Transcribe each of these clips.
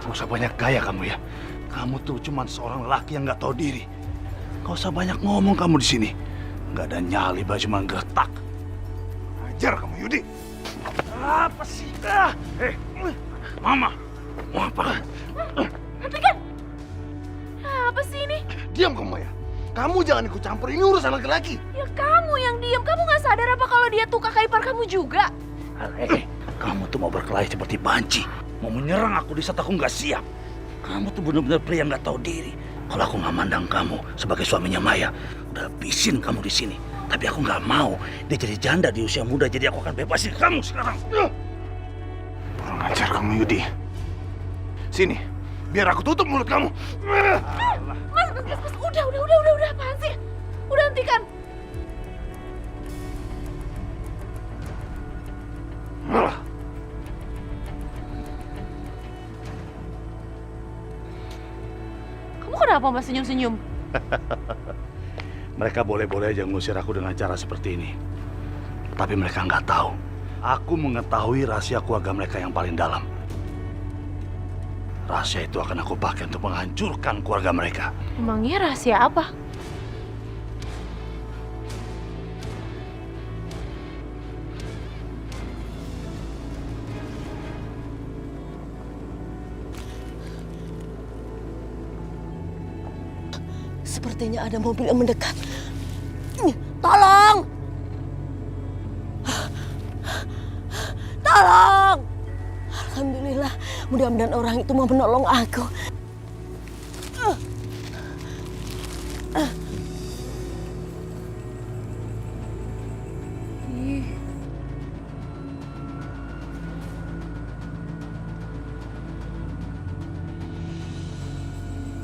Gak usah banyak gaya kamu ya. Kamu tuh cuma seorang lelaki yang gak tahu diri. Gak usah banyak ngomong kamu di sini. Gak ada nyali, cuma gertak. Ajar kamu Yudi. Apa sih? Mama, mau apa? Hentikan! Apa sih ini? Diam kamu ya. Kamu jangan ikut campur, ini urusan laki-laki. Ya kamu yang diam. Kamu nggak sadar apa kalau dia tuh kakak ipar kamu juga? Kamu tuh mau berkelahi seperti banci. Mau menyerang aku di saat aku nggak siap. Kamu tuh benar-benar pria yang nggak tahu diri. Kalau aku nggak mandang kamu sebagai suaminya Maya, udah habisin kamu di sini. Tapi aku nggak mau dia jadi janda di usia muda, jadi aku akan bebasin kamu sekarang. Kurang ajar kamu Yudi. Sini, biar aku tutup mulut kamu. Mas, udah, apaan sih? Udah hentikan. Kamu kenapa masih senyum-senyum? Mereka boleh-boleh aja ngusir aku dengan cara seperti ini. Tapi mereka nggak tahu. Aku mengetahui rahasia keluarga mereka yang paling dalam. Rahasia itu akan aku pakai untuk menghancurkan keluarga mereka. Emangnya rahasia apa? Sepertinya ada mobil yang mendekat. Tolong! Tolong! Alhamdulillah, mudah-mudahan orang itu mau menolong aku.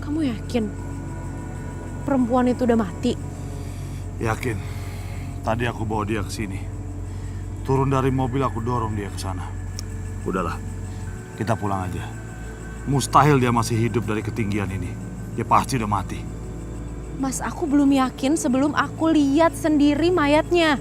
Kamu yakin perempuan itu udah mati? Yakin. Tadi aku bawa dia ke sini. Turun dari mobil aku dorong dia ke sana. Udahlah, kita pulang aja. Mustahil dia masih hidup dari ketinggian ini. Dia pasti udah mati. Mas, aku belum yakin sebelum aku lihat sendiri mayatnya.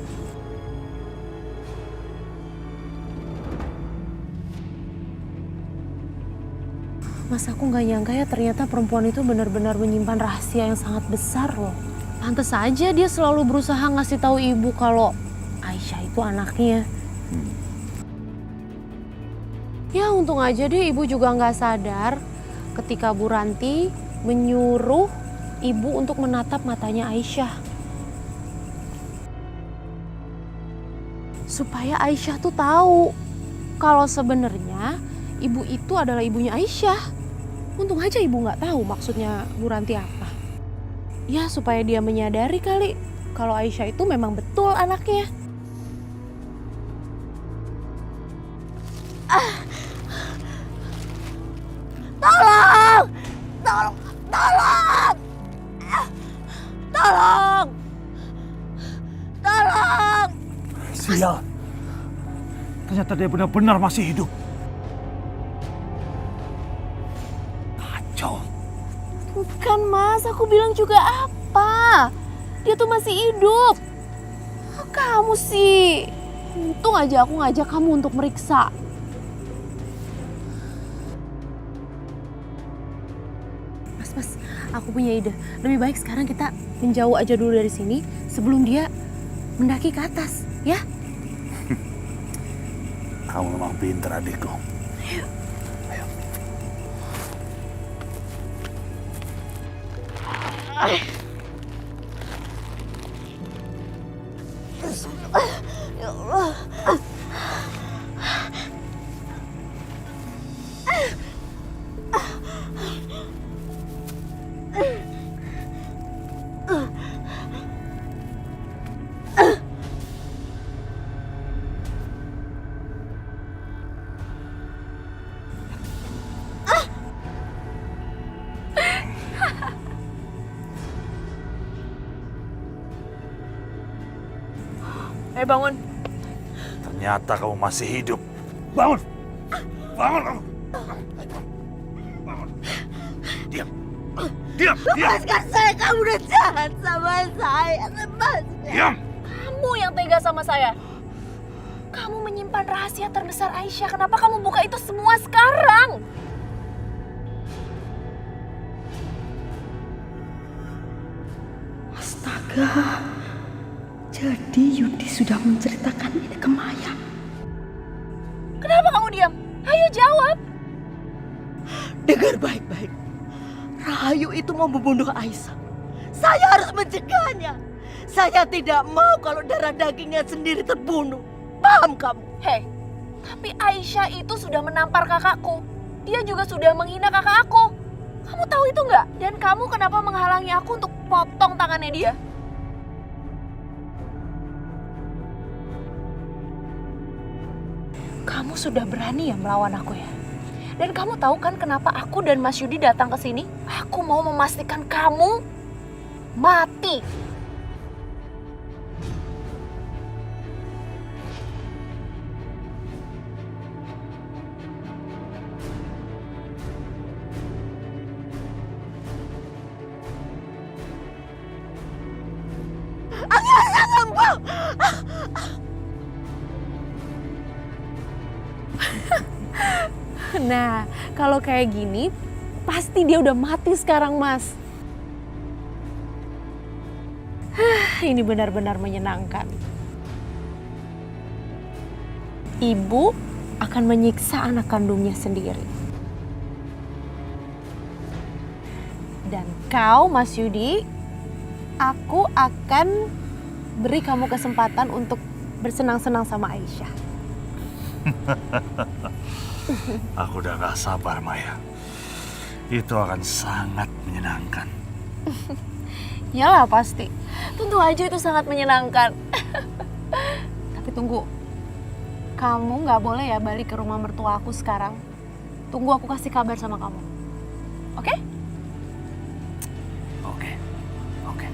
Mas, aku nggak nyangka ya ternyata perempuan itu benar-benar menyimpan rahasia yang sangat besar loh. Pantes saja dia selalu berusaha ngasih tahu ibu kalau Aisyah itu anaknya. Ya untung aja deh ibu juga nggak sadar ketika Bu Ranti menyuruh ibu untuk menatap matanya Aisyah. Supaya Aisyah tuh tahu kalau sebenarnya ibu itu adalah ibunya Aisyah. Untung aja ibu nggak tahu maksudnya Bu Ranti apa. Ya supaya dia menyadari kali kalau Aisyah itu memang betul anaknya. Tolong! Tolong! Tolong! Tolong! Tolong! Sial. Ternyata dia benar-benar masih hidup. Kacau. Bukan Mas, aku bilang juga apa? Dia tuh masih hidup. Kamu sih. Untung aja aku ngajak kamu untuk meriksa. Mas, aku punya ide. Lebih baik sekarang kita menjauh aja dulu dari sini sebelum dia mendaki ke atas, ya? Kamu memang pintar adikku. Ayo. Ya Allah. Bangun. Ternyata kamu masih hidup. Bangun! Bangun kamu! Bangun! Diam! Diam! Diam! Lepaskan saya, kamu udah jahat sama saya. Lepaskan. Diam! Kamu yang tega sama saya. Kamu menyimpan rahasia terbesar Aisyah. Kenapa kamu buka itu semua sekarang? Jadi Yudi sudah menceritakan ini ke Maya. Kenapa kamu diam? Ayo jawab. Dengar baik-baik. Rahayu itu mau membunuh Aisyah. Saya harus mencegahnya. Saya tidak mau kalau darah dagingnya sendiri terbunuh. Paham kamu? Hei, tapi Aisyah itu sudah menampar kakakku. Dia juga sudah menghina kakak aku. Kamu tahu itu nggak? Dan kamu kenapa menghalangi aku untuk potong tangannya dia? Kamu sudah berani ya melawan aku ya? Dan kamu tahu kan kenapa aku dan Mas Yudi datang ke sini? Aku mau memastikan kamu mati. Nah, kalau kayak gini, pasti dia udah mati sekarang, Mas. Ini benar-benar menyenangkan. Ibu akan menyiksa anak kandungnya sendiri. Dan kau, Mas Yudi, aku akan beri kamu kesempatan untuk bersenang-senang sama Aisyah. Aku udah gak sabar, Maya. Itu akan sangat menyenangkan. Iyalah pasti. Tentu aja itu sangat menyenangkan. Tapi tunggu. Kamu gak boleh ya balik ke rumah mertua aku sekarang. Tunggu aku kasih kabar sama kamu. Oke? Oke. Oke.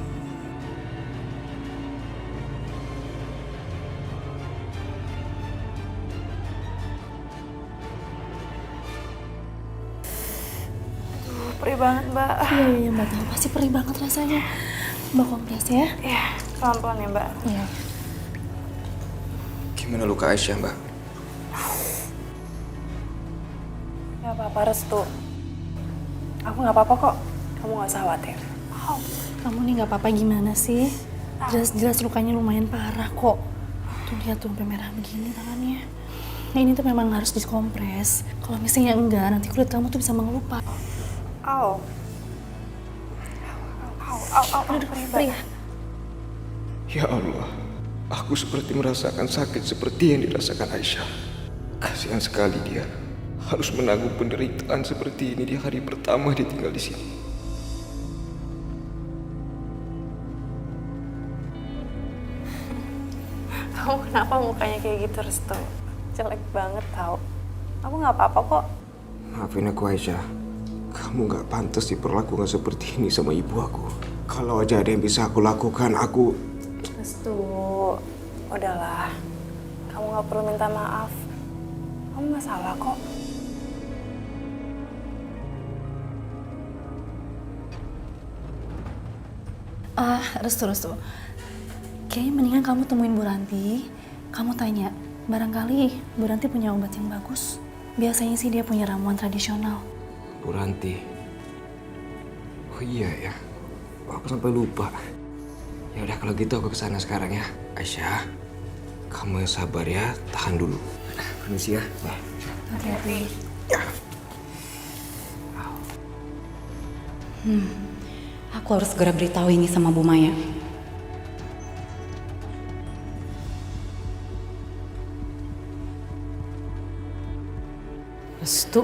Perih banget, Mbak. Iya, Mbak tahu. Pasti perih banget rasanya. Mbak kompres ya. Iya, pelan-pelan ya, Mbak. Iya. Gimana luka Aisyah, Mbak? Gak apa-apa, Restu. Aku gak apa-apa kok. Kamu gak usah khawatir. Kamu nih nggak apa-apa gimana sih? Jelas-jelas lukanya lumayan parah kok. Tuh lihat tuh sampai merah begini tangannya. Nah ini tuh memang harus dikompres. Kalau misalnya enggak, nanti kulit kamu tuh bisa mengelupas. Au. Perih ya? Ya Allah, aku seperti merasakan sakit seperti yang dirasakan Aisyah. Kasihan sekali dia harus menanggung penderitaan seperti ini di hari pertama dia tinggal di sini. Kamu kenapa mukanya kayak gitu, Restu? Jelek banget tau. Aku gak apa-apa kok. Maafin aku Aisyah, kamu gak pantas diperlakukan seperti ini sama ibu aku. Kalau aja ada yang bisa aku lakukan, aku... Restu, udahlah. Kamu gak perlu minta maaf. Kamu gak salah kok. Restu. Kayaknya mendingan kamu temuin Bu Ranti. Kamu tanya, barangkali Bu Ranti punya obat yang bagus. Biasanya sih dia punya ramuan tradisional. Bu Ranti. Oh iya ya, aku sampai lupa. Ya udah kalau gitu aku kesana sekarang ya. Aisyah, kamu yang sabar ya, tahan dulu. Permisi ya. Hati-hati. Ya. Aku harus segera beritahu ini sama Bu Maya. Restu.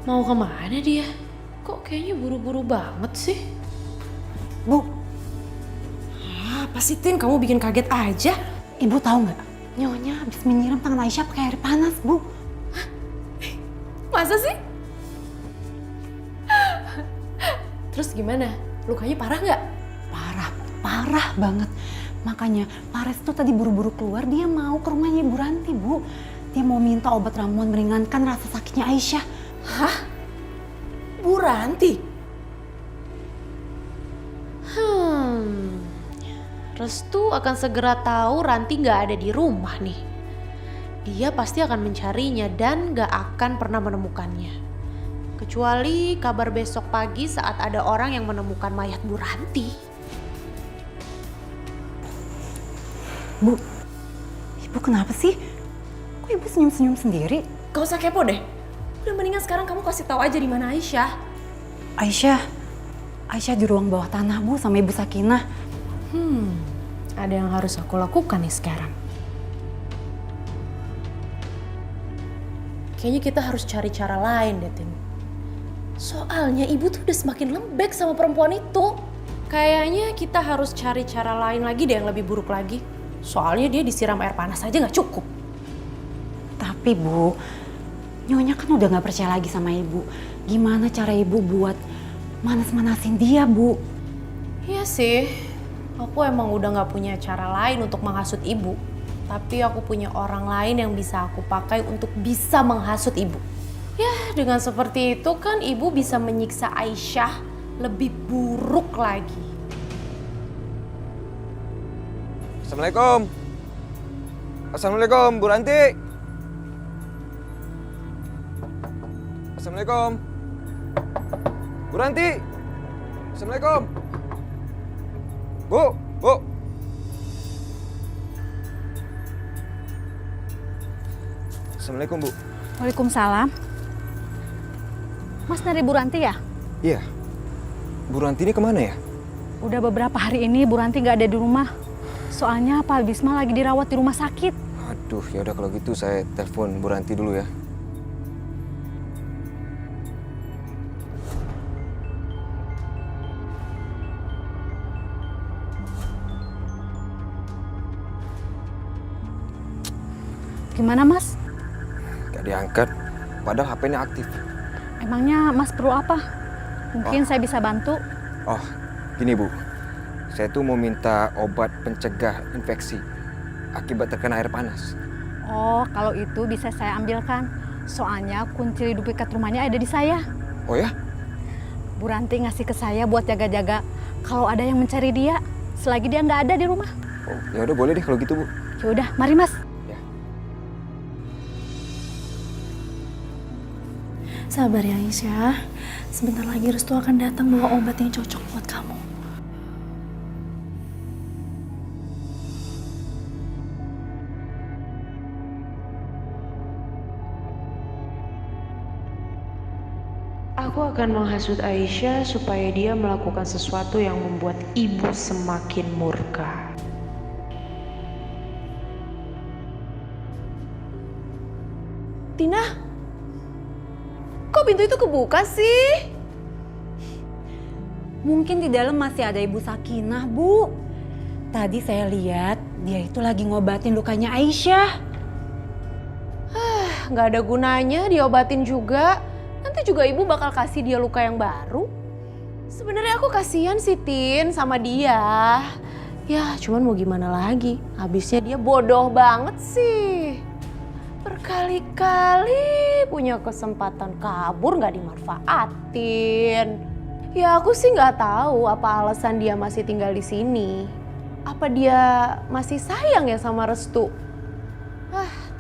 Mau kemana dia? Kok kayaknya buru-buru banget sih? Bu. Apa sih Tin? Kamu bikin kaget aja. Ibu tahu nggak? Nyonya habis menyiram tangan Aisyah pakai air panas, Bu. Masa sih? Terus gimana? Lukanya parah nggak? Parah banget. Makanya Pak Restu tadi buru-buru keluar, dia mau ke rumahnya Ibu Ranti, Bu. Dia mau minta obat ramuan meringankan rasa sakitnya Aisyah. Hah? Bu Ranti? Restu akan segera tahu Ranti nggak ada di rumah nih. Dia pasti akan mencarinya dan nggak akan pernah menemukannya. Kecuali kabar besok pagi saat ada orang yang menemukan mayat Bu Ranti. Bu, Ibu kenapa sih? Kok Ibu senyum-senyum sendiri? Gak usah kepo deh. Udah mendingan sekarang kamu kasih tahu aja di mana Aisyah. Aisyah di ruang bawah tanah Bu sama Ibu Sakinah. Ada yang harus aku lakukan nih sekarang. Kayaknya kita harus cari cara lain deh, Tin. Soalnya ibu tuh udah semakin lembek sama perempuan itu. Kayaknya kita harus cari cara lain lagi deh yang lebih buruk lagi. Soalnya dia disiram air panas aja gak cukup. Tapi Bu, Nyonya kan udah gak percaya lagi sama Ibu. Gimana cara Ibu buat manas-manasin dia, Bu? Iya sih, aku emang udah gak punya cara lain untuk menghasut ibu. Tapi aku punya orang lain yang bisa aku pakai untuk bisa menghasut ibu. Ya, dengan seperti itu kan ibu bisa menyiksa Aisyah lebih buruk lagi. Assalamualaikum. Assalamualaikum, Bu Ranti. Assalamualaikum. Bu Ranti. Assalamualaikum. Bu. Assalamualaikum, Bu. Waalaikumsalam. Mas dari Bu Ranti ya? Iya. Bu Ranti ini kemana ya? Udah beberapa hari ini Bu Ranti nggak ada di rumah. Soalnya Pak Bisma lagi dirawat di rumah sakit. Aduh, ya udah kalau gitu saya telepon Bu Ranti dulu ya. Gimana Mas? Gak diangkat, padahal HP-nya aktif. Emangnya Mas perlu apa? Mungkin saya bisa bantu. Oh, gini Bu. Saya tuh mau minta obat pencegah infeksi akibat terkena air panas. Oh, kalau itu bisa saya ambilkan. Soalnya kunci duplikat rumahnya ada di saya. Oh ya? Bu Ranti ngasih ke saya buat jaga-jaga kalau ada yang mencari dia selagi dia nggak ada di rumah. Oh, ya udah boleh deh kalau gitu Bu. Ya udah, mari Mas. Sabar ya Aisyah. Sebentar lagi Restu akan datang bawa obat yang cocok buat kamu. Aku akan menghasut Aisyah supaya dia melakukan sesuatu yang membuat ibu semakin murka. Tina? Kok pintu itu kebuka sih? Mungkin di dalam masih ada Ibu Sakinah, Bu. Tadi saya lihat dia itu lagi ngobatin lukanya Aisyah. Nggak ada gunanya diobatin juga. Nanti juga ibu bakal kasih dia luka yang baru. Sebenarnya aku kasihan sih Tin sama dia. Ya cuman mau gimana lagi. Habisnya dia bodoh banget sih. Berkali-kali punya kesempatan kabur nggak dimanfaatin. Ya aku sih nggak tahu apa alasan dia masih tinggal di sini. Apa dia masih sayang ya sama Restu?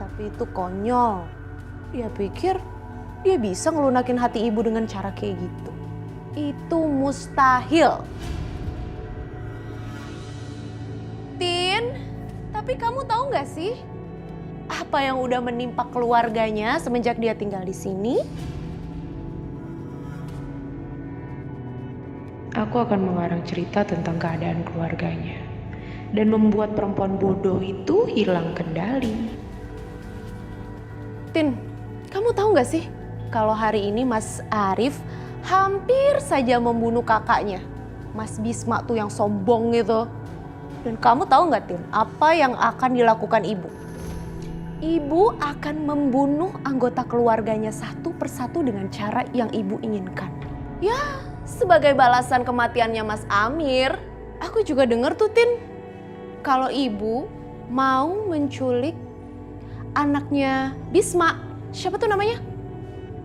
Tapi itu konyol. Dia pikir dia bisa ngelunakin hati ibu dengan cara kayak gitu. Itu mustahil. Tin, tapi kamu tahu nggak sih apa yang udah menimpa keluarganya semenjak dia tinggal di sini? Aku akan mengarang cerita tentang keadaan keluarganya dan membuat perempuan bodoh itu hilang kendali. Tin, kamu tahu nggak sih kalau hari ini Mas Arif hampir saja membunuh kakaknya, Mas Bisma tuh yang sombong gitu. Dan kamu tahu nggak Tin, apa yang akan dilakukan ibu? Ibu akan membunuh anggota keluarganya satu persatu dengan cara yang ibu inginkan. Ya, sebagai balasan kematiannya Mas Amir, aku juga dengar tuh Tin, kalau ibu mau menculik anaknya Bisma. Siapa tuh namanya?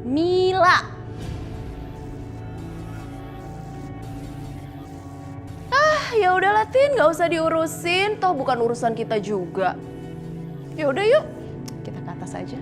Mila. Ya udahlah Tin, nggak usah diurusin, toh bukan urusan kita juga. Ya udah yuk, kita ke atas aja.